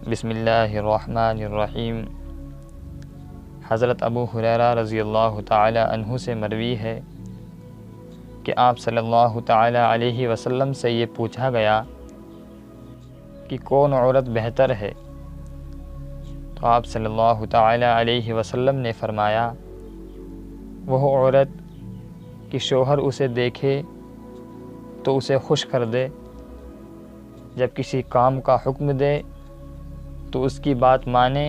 बिस्मिल्लाहिर्रहमानिर्रहीम। हज़रत अबू हुरैरा रज़ियल्लाहु ताला अन्हु से मरवी है कि आप सल्लल्लाहु ताला अलैहि वसल्लम से ये पूछा गया कि कौन औरत बेहतर है, तो आप सल्लल्लाहु ताला अलैहि वसल्लम ने फ़रमाया, वह औरत कि शोहर उसे देखे तो उसे खुश कर दे, जब किसी काम का हुक्म दे तो उसकी बात माने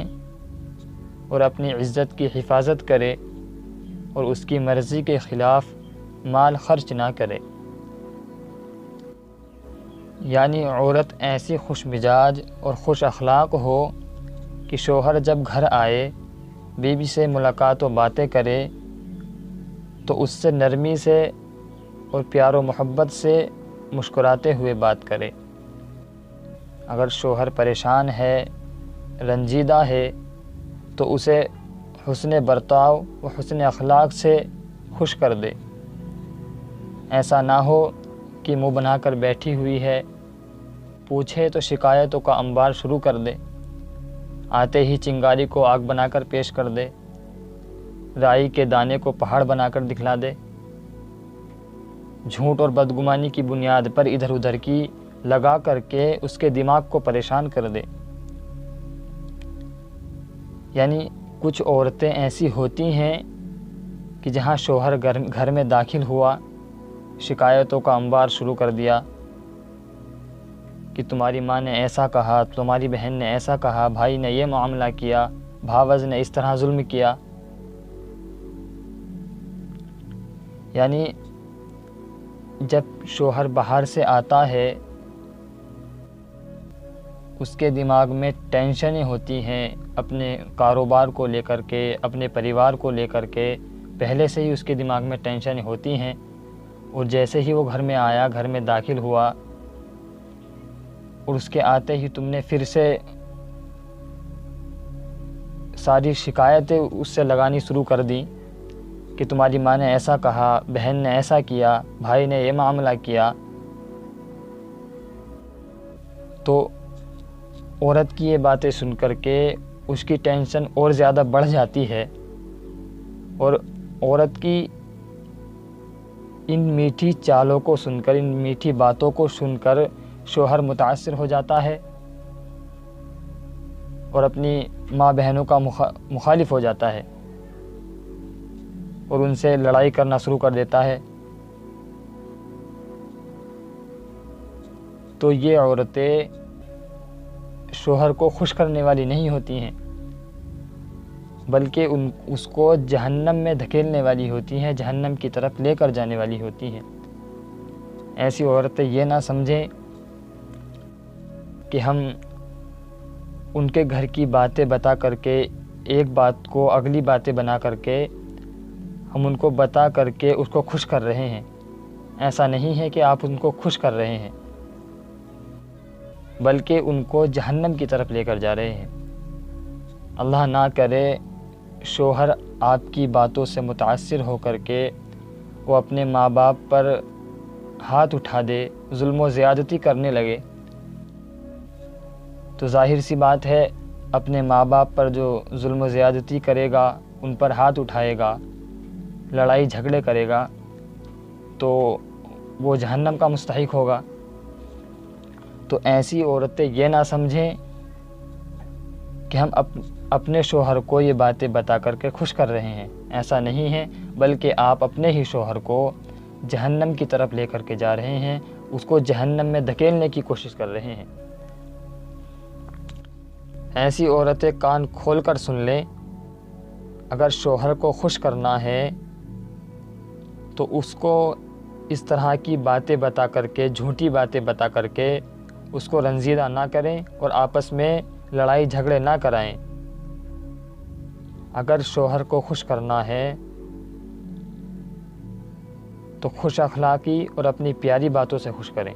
और अपनी इज़्ज़त की हिफाजत करे और उसकी मर्ज़ी के ख़िलाफ़ माल ख़र्च ना करे। यानी औरत ऐसी खुश मिजाज और खुश अखलाक हो कि शोहर जब घर आए बीवी से मुलाकात व बातें करे तो उससे नरमी से और प्यार व मोहब्बत से मुस्कुराते हुए बात करे। अगर शोहर परेशान है, रंजीदा है, तो उसे हुस्न बर्ताव व हुस्न अखलाक से खुश कर दे। ऐसा ना हो कि मुँह बनाकर बैठी हुई है, पूछे तो शिकायतों का अंबार शुरू कर दे, आते ही चिंगारी को आग बनाकर पेश कर दे, राई के दाने को पहाड़ बनाकर दिखला दे, झूठ और बदगुमानी की बुनियाद पर इधर उधर की लगा करके उसके दिमाग को परेशान कर दे। यानी कुछ औरतें ऐसी होती हैं कि जहाँ शोहर घर में दाखिल हुआ, शिकायतों का अंबार शुरू कर दिया कि तुम्हारी माँ ने ऐसा कहा, तुम्हारी बहन ने ऐसा कहा, भाई ने ये मामला किया, भावज ने इस तरह जुल्म किया। यानी जब शोहर बाहर से आता है, उसके दिमाग में टेंशनें होती हैं अपने कारोबार को लेकर के, अपने परिवार को लेकर के, पहले से ही उसके दिमाग में टेंशनें होती हैं। और जैसे ही वो घर में आया, घर में दाखिल हुआ और उसके आते ही तुमने फिर से सारी शिकायतें उससे लगानी शुरू कर दी कि तुम्हारी माँ ने ऐसा कहा, बहन ने ऐसा किया, भाई ने ये मामला किया, तो औरत की ये बातें सुन कर के उसकी टेंशन और ज़्यादा बढ़ जाती है। और औरत की इन मीठी चालों को सुनकर, इन मीठी बातों को सुनकर शोहर मुतासिर हो जाता है और अपनी माँ बहनों का मुखालिफ हो जाता है और उनसे लड़ाई करना शुरू कर देता है। तो ये औरतें शोहर को खुश करने वाली नहीं होती हैं, बल्कि उसको जहन्नम में धकेलने वाली होती हैं, जहन्नम की तरफ लेकर जाने वाली होती हैं। ऐसी औरतें ये ना समझें कि हम उनके घर की बातें बता करके, एक बात को अगली बातें बना करके हम उनको बता करके उसको खुश कर रहे हैं। ऐसा नहीं है कि आप उनको खुश कर रहे हैं, बल्कि उनको जहन्नम की तरफ लेकर जा रहे हैं। अल्लाह ना करे शोहर आपकी बातों से मुतासिर होकर के वो अपने माँ बाप पर हाथ उठा दे, जुल्म व ज़्यादती करने लगे, तो जाहिर सी बात है अपने माँ बाप पर जो जुल्म व ज़्यादती करेगा, उन पर हाथ उठाएगा, लड़ाई झगड़े करेगा, तो वो जहन्नम का मुस्तहिक होगा। तो ऐसी औरतें ये ना समझें कि हम अपने शोहर को ये बातें बता करके खुश कर रहे हैं। ऐसा नहीं है, बल्कि आप अपने ही शोहर को जहन्नम की तरफ लेकर के जा रहे हैं, उसको जहन्नम में धकेलने की कोशिश कर रहे हैं। ऐसी औरतें कान खोल कर सुन लें, अगर शोहर को खुश करना है तो उसको इस तरह की बातें बता करके, झूठी बातें बता करके उसको रंजीदा ना करें और आपस में लड़ाई झगड़े ना कराएं। अगर शोहर को खुश करना है तो खुश अखलाकी और अपनी प्यारी बातों से खुश करें।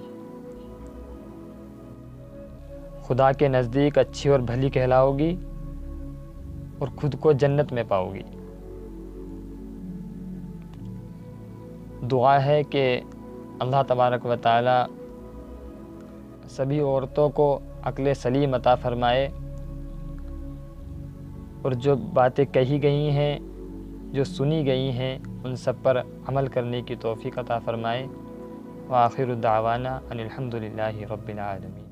खुदा के नज़दीक अच्छी और भली कहलाओगी और खुद को जन्नत में पाओगी। दुआ है कि अल्लाह तबारक व तआला सभी औरतों को अक्ल सलीम अता फ़रमाए और जो बातें कही गई हैं, जो सुनी गई हैं, उन सब पर अमल करने की तौफ़ीक़ अता फ़रमाए। व आखिरु दावाना अनिल हम्दुलिल्लाहि रब्बिल आलमीन।